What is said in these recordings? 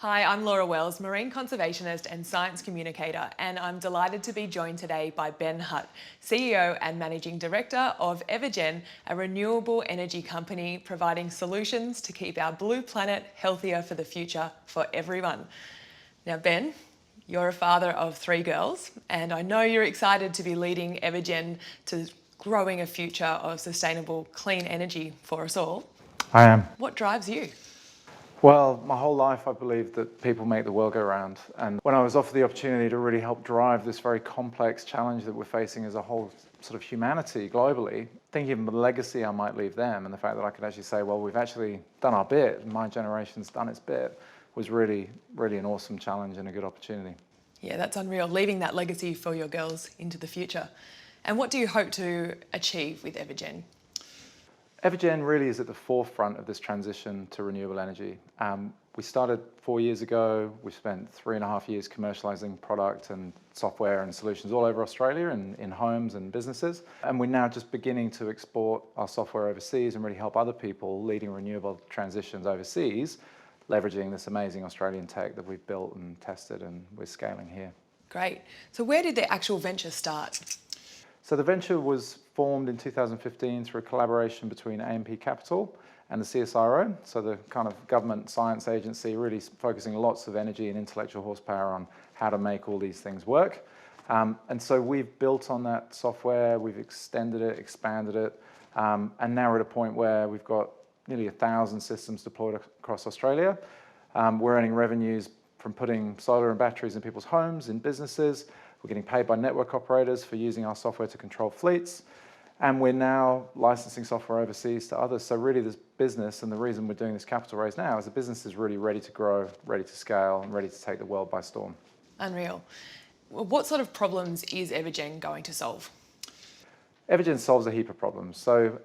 Hi, I'm Laura Wells, marine conservationist and science communicator, and I'm delighted to be joined today by Ben Hutt, CEO and Managing Director of Evergen, a renewable energy company providing solutions to keep our blue planet healthier for the future for everyone. Now, Ben, you're a father of 3 girls, and I know you're excited to be leading Evergen to growing a future of sustainable, clean energy for us all. I am. What drives you? Well, my whole life I believed that people make the world go round. And when I was offered the opportunity to really help drive this very complex challenge that we're facing as a whole sort of humanity globally, thinking of the legacy I might leave them and the fact that I could actually say, well, we've actually done our bit and my generation's done its bit was really, really an awesome challenge and a good opportunity. Yeah, that's unreal, leaving that legacy for your girls into the future. And what do you hope to achieve with Evergen? Evergen really is at the forefront of this transition to renewable energy. We started 4 years ago. We spent 3.5 years commercializing product and software and solutions all over Australia and in homes and businesses. And we're now just beginning to export our software overseas and really help other people leading renewable transitions overseas, leveraging this amazing Australian tech that we've built and tested and we're scaling here. Great. So where did the actual venture start? So the venture was formed in 2015 through a collaboration between AMP Capital and the CSIRO, so the kind of government science agency really focusing lots of energy and intellectual horsepower on how to make all these things work. And so we've built on that software, we've extended it, expanded it, and now we're at a point where we've got nearly 1,000 systems deployed across Australia. We're earning revenues from putting solar and batteries in people's homes, in businesses. We're getting paid by network operators for using our software to control fleets. And we're now licensing software overseas to others. So really this business, and the reason we're doing this capital raise now, is the business is really ready to grow, ready to scale, and ready to take the world by storm. Unreal. What sort of problems is Evergen going to solve? Evergen solves a heap of problems. So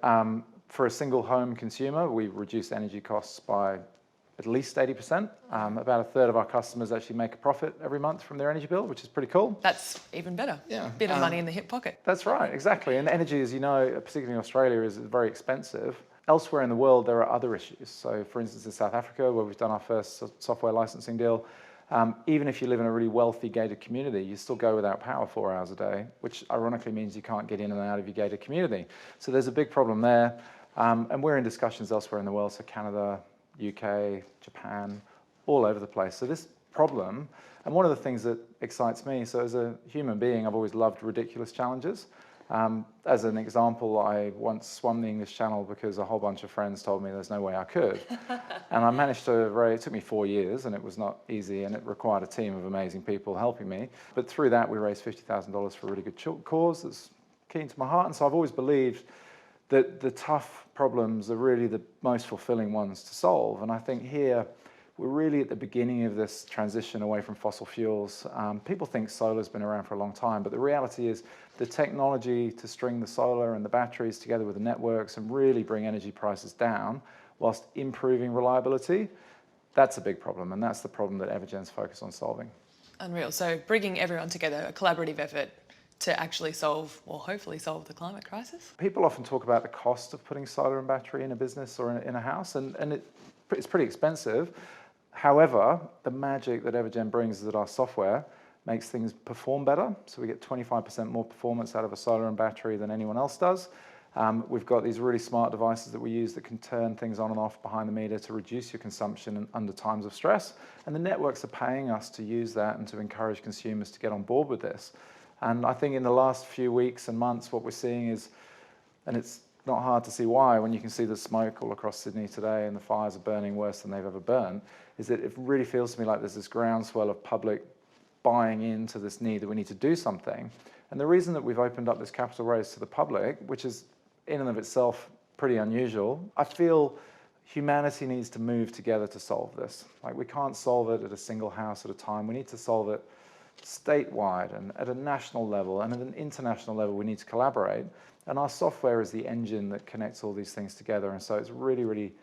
for a single home consumer, we reduce energy costs by at least 80%. About a third of our customers actually make a profit every month from their energy bill, which is pretty cool. That's even better. Yeah. Bit of money in the hip pocket. That's right, exactly. And energy, as you know, particularly in Australia, is very expensive. Elsewhere in the world, there are other issues. So for instance, in South Africa, where we've done our first software licensing deal, even if you live in a really wealthy gated community, you still go without power 4 hours a day, which ironically means you can't get in and out of your gated community. So there's a big problem there. And we're in discussions elsewhere in the world, so Canada, UK, Japan, all over the place. So this problem, and one of the things that excites me, so as a human being, I've always loved ridiculous challenges. As an example, I once swum the English Channel because a whole bunch of friends told me there's no way I could. And I managed to it took me 4 years and it was not easy and it required a team of amazing people helping me. But through that, we raised $50,000 for a really good cause that's keen to my heart. And so I've always believed that the tough problems are really the most fulfilling ones to solve. And I think here, we're really at the beginning of this transition away from fossil fuels. People think solar's been around for a long time, but the reality is the technology to string the solar and the batteries together with the networks and really bring energy prices down whilst improving reliability, that's a big problem. And that's the problem that Evergen's focused on solving. Unreal. So bringing everyone together, a collaborative effort to actually solve, or hopefully solve, the climate crisis? People often talk about the cost of putting solar and battery in a business or in a house, and it's pretty expensive. However, the magic that Evergen brings is that our software makes things perform better. So we get 25% more performance out of a solar and battery than anyone else does. We've got these really smart devices that we use that can turn things on and off behind the meter to reduce your consumption under times of stress. And the networks are paying us to use that and to encourage consumers to get on board with this. And I think in the last few weeks and months, what we're seeing is, and it's not hard to see why, when you can see the smoke all across Sydney today and the fires are burning worse than they've ever burned, is that it really feels to me like there's this groundswell of public buying into this need that we need to do something. And the reason that we've opened up this capital raise to the public, which is in and of itself pretty unusual, I feel humanity needs to move together to solve this. Like, we can't solve it at a single house at a time. We need to solve it statewide and at a national level and at an international level. We need to collaborate. And our software is the engine that connects all these things together. And so it's really, really,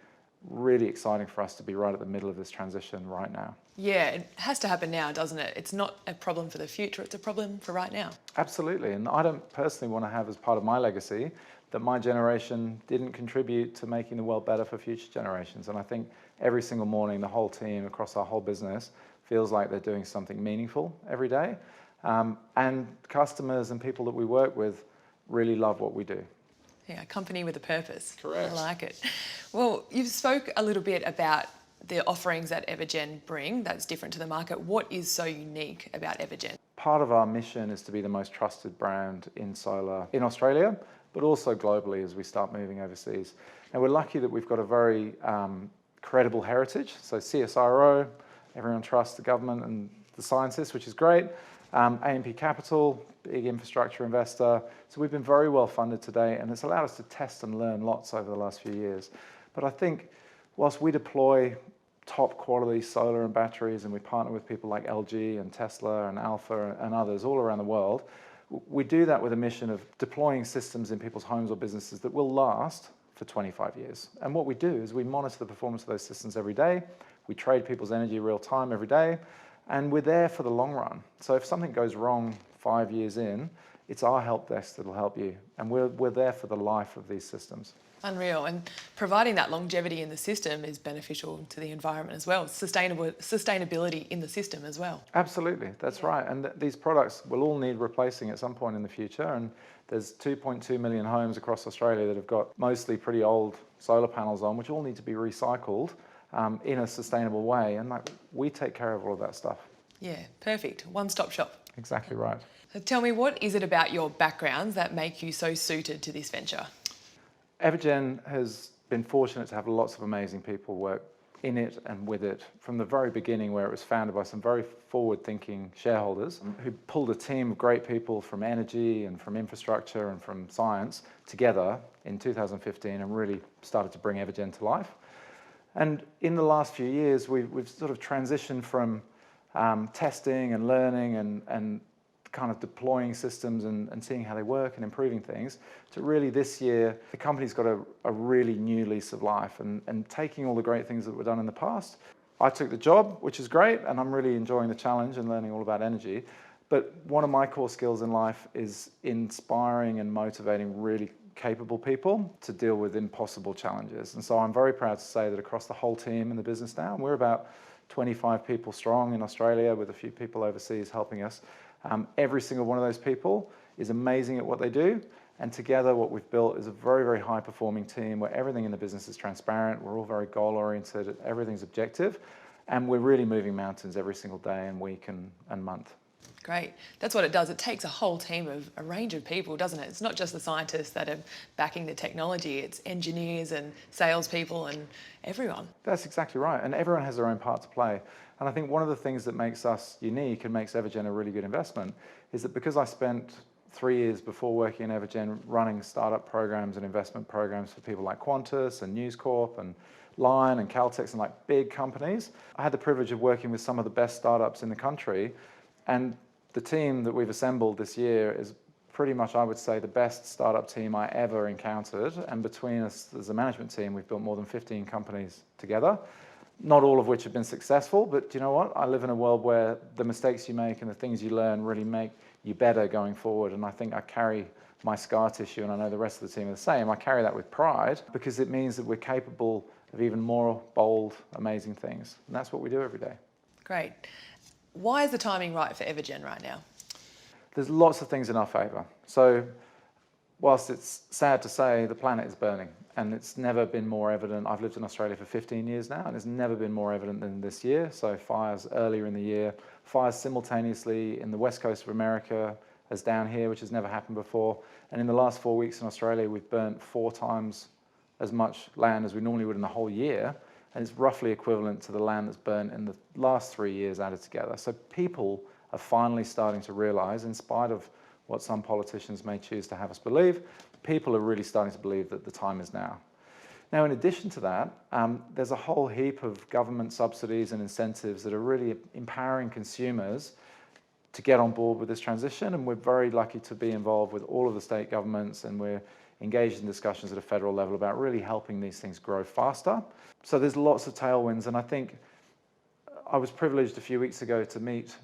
really exciting for us to be right at the middle of this transition right now. Yeah, it has to happen now, doesn't it? It's not a problem for the future, it's a problem for right now. Absolutely, and I don't personally want to have as part of my legacy that my generation didn't contribute to making the world better for future generations. And I think every single morning, the whole team across our whole business feels like they're doing something meaningful every day. And customers and people that we work with really love what we do. Yeah, a company with a purpose. Correct. I like it. Well, you've spoke a little bit about the offerings that Evergen bring that's different to the market. What is so unique about Evergen? Part of our mission is to be the most trusted brand in solar in Australia, but also globally as we start moving overseas. And we're lucky that we've got a very credible heritage. So CSIRO, everyone trusts the government and the scientists, which is great. AMP Capital, big infrastructure investor. So we've been very well funded today, and it's allowed us to test and learn lots over the last few years. But I think whilst we deploy top quality solar and batteries, and we partner with people like LG and Tesla and Alpha and others all around the world, we do that with a mission of deploying systems in people's homes or businesses that will last for 25 years. And what we do is we monitor the performance of those systems every day. We trade people's energy real time every day, and we're there for the long run. So if something goes wrong 5 years in, it's our help desk that'll help you. And we're there for the life of these systems. Unreal. And providing that longevity in the system is beneficial to the environment as well. Sustainability in the system as well. Absolutely, that's right. And these products will all need replacing at some point in the future. And there's 2.2 million homes across Australia that have got mostly pretty old solar panels on, which all need to be recycled in a sustainable way. And we take care of all of that stuff. Yeah, perfect. One-stop shop. Exactly right. So tell me, what is it about your backgrounds that make you so suited to this venture? Evergen has been fortunate to have lots of amazing people work in it and with it from the very beginning, where it was founded by some very forward-thinking shareholders who pulled a team of great people from energy and from infrastructure and from science together in 2015 and really started to bring Evergen to life. And in the last few years, we've sort of transitioned from testing and learning and kind of deploying systems and seeing how they work and improving things, to really this year, the company's got a really new lease of life and taking all the great things that were done in the past. I took the job, which is great, and I'm really enjoying the challenge and learning all about energy. But one of my core skills in life is inspiring and motivating really capable people to deal with impossible challenges. And so I'm very proud to say that across the whole team in the business now, and we're about 25 people strong in Australia with a few people overseas helping us. Every single one of those people is amazing at what they do, and together what we've built is a very, very high-performing team where everything in the business is transparent, we're all very goal-oriented, everything's objective, and we're really moving mountains every single day and week and month. Great. That's what it does. It takes a whole team of a range of people, doesn't it? It's not just the scientists that are backing the technology, it's engineers and salespeople and everyone. That's exactly right, and everyone has their own part to play. And I think one of the things that makes us unique and makes Evergen a really good investment is that because I spent 3 years before working in Evergen running startup programs and investment programs for people like Qantas and News Corp and Lion and Caltex and like big companies, I had the privilege of working with some of the best startups in the country. And the team that we've assembled this year is pretty much, I would say, the best startup team I ever encountered. And between us as a management team, we've built more than 15 companies together. Not all of which have been successful, but do you know what? I live in a world where the mistakes you make and the things you learn really make you better going forward. And I think I carry my scar tissue, and I know the rest of the team are the same. I carry that with pride because it means that we're capable of even more bold, amazing things. And that's what we do every day. Great. Why is the timing right for Evergen right now? There's lots of things in our favour. So whilst it's sad to say, the planet is burning, and it's never been more evident. I've lived in Australia for 15 years now, and it's never been more evident than this year. So fires earlier in the year, fires simultaneously in the west coast of America as down here, which has never happened before. And in the last 4 weeks in Australia, we've burnt 4 times as much land as we normally would in the whole year. And it's roughly equivalent to the land that's burnt in the last 3 years added together. So people are finally starting to realise, in spite of what some politicians may choose to have us believe, people are really starting to believe that the time is now. Now, in addition to that, there's a whole heap of government subsidies and incentives that are really empowering consumers to get on board with this transition. And we're very lucky to be involved with all of the state governments, and we're engaged in discussions at a federal level about really helping these things grow faster. So there's lots of tailwinds, and I think I was privileged a few weeks ago to meet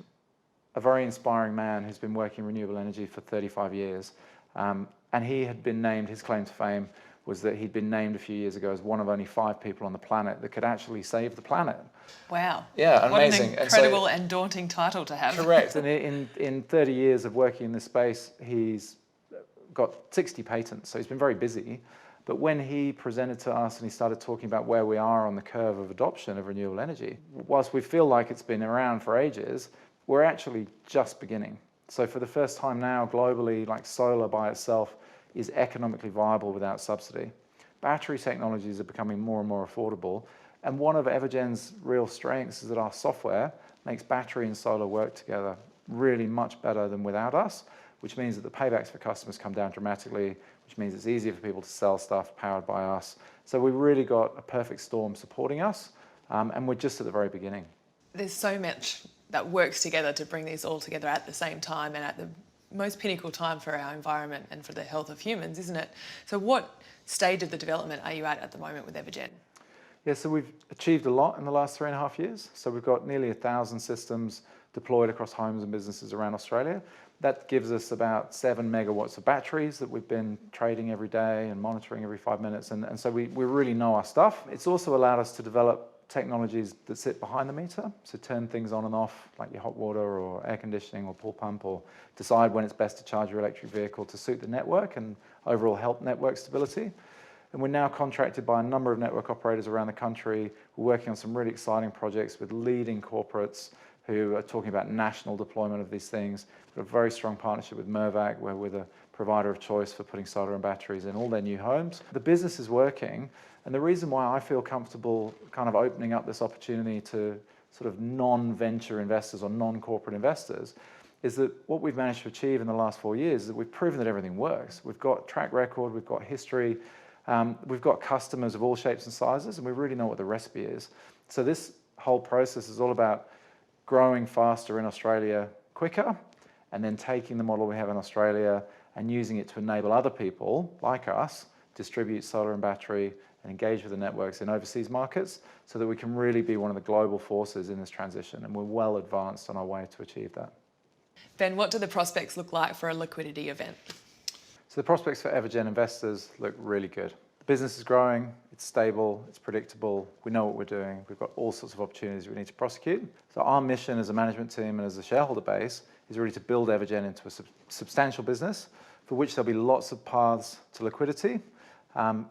a very inspiring man who's been working in renewable energy for 35 years. And he had been named, his claim to fame was that he'd been named a few years ago as one of only 5 people on the planet that could actually save the planet. Wow. Yeah, what amazing. What an incredible and daunting title to have. Correct. And in 30 years of working in this space, he's got 60 patents, so he's been very busy. But when he presented to us and he started talking about where we are on the curve of adoption of renewable energy, whilst we feel like it's been around for ages, we're actually just beginning. So for the first time now, globally, like solar by itself is economically viable without subsidy. Battery technologies are becoming more and more affordable. And one of Evergen's real strengths is that our software makes battery and solar work together really much better than without us, which means that the paybacks for customers come down dramatically, which means it's easier for people to sell stuff powered by us. So we've really got a perfect storm supporting us, and we're just at the very beginning. There's so much that works together to bring these all together at the same time and at the most pinnacle time for our environment and for the health of humans, isn't it? So what stage of the development are you at the moment with Evergen? Yeah, so we've achieved a lot in the last 3.5 years. So we've got nearly 1,000 systems deployed across homes and businesses around Australia. That gives us about 7 megawatts of batteries that we've been trading every day and monitoring every 5 minutes. And so we really know our stuff. It's also allowed us to develop technologies that sit behind the meter, so turn things on and off, like your hot water or air conditioning or pool pump, or decide when it's best to charge your electric vehicle to suit the network and overall help network stability. And we're now contracted by a number of network operators around the country. We're working on some really exciting projects with leading corporates who are talking about national deployment of these things. We've got a very strong partnership with Mervac, where we're the provider of choice for putting solar and batteries in all their new homes. The business is working, and the reason why I feel comfortable kind of opening up this opportunity to sort of non-venture investors or non-corporate investors is that what we've managed to achieve in the last 4 years is that we've proven that everything works. We've got track record, we've got history, we've got customers of all shapes and sizes, and we really know what the recipe is. So this whole process is all about growing faster in Australia quicker, and then taking the model we have in Australia and using it to enable other people like us distribute solar and battery and engage with the networks in overseas markets so that we can really be one of the global forces in this transition. And we're well advanced on our way to achieve that. Ben, what do the prospects look like for a liquidity event? So the prospects for Evergen investors look really good. The business is growing, it's stable, it's predictable, we know what we're doing, we've got all sorts of opportunities we need to prosecute. So our mission as a management team and as a shareholder base is really to build Evergen into a substantial business for which there'll be lots of paths to liquidity,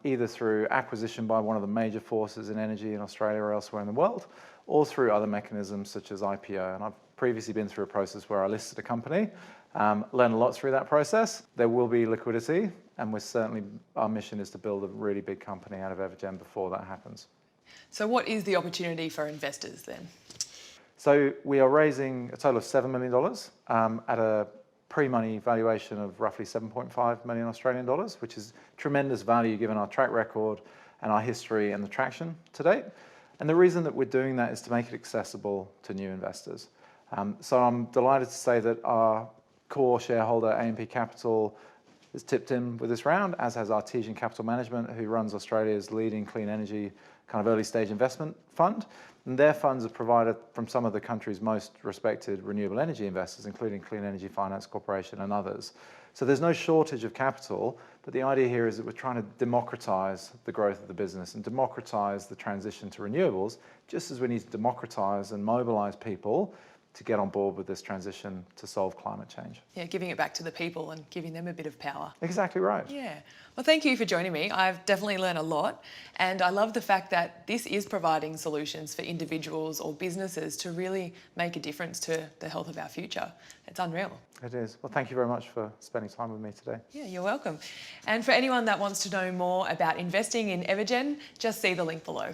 either through acquisition by one of the major forces in energy in Australia or elsewhere in the world, or through other mechanisms such as IPO. And I've previously been through a process where I listed a company, learned a lot through that process. There will be liquidity, and our mission is to build a really big company out of Evergen before that happens. So what is the opportunity for investors then? So we are raising a total of $7 million at a pre-money valuation of roughly 7.5 million Australian dollars, which is tremendous value given our track record and our history and the traction to date. And the reason that we're doing that is to make it accessible to new investors. So I'm delighted to say that our core shareholder, AMP Capital, has tipped in with this round, as has Artesian Capital Management, who runs Australia's leading clean energy kind of early stage investment fund. And their funds are provided from some of the country's most respected renewable energy investors, including Clean Energy Finance Corporation and others. So there's no shortage of capital, but the idea here is that we're trying to democratize the growth of the business and democratize the transition to renewables, just as we need to democratize and mobilize people to get on board with this transition to solve climate change. Yeah, giving it back to the people and giving them a bit of power. Exactly right. Yeah. Well, thank you for joining me. I've definitely learned a lot, and I love the fact that this is providing solutions for individuals or businesses to really make a difference to the health of our future. It's unreal. It is. Well, thank you very much for spending time with me today. Yeah, you're welcome. And for anyone that wants to know more about investing in Evergen, just see the link below.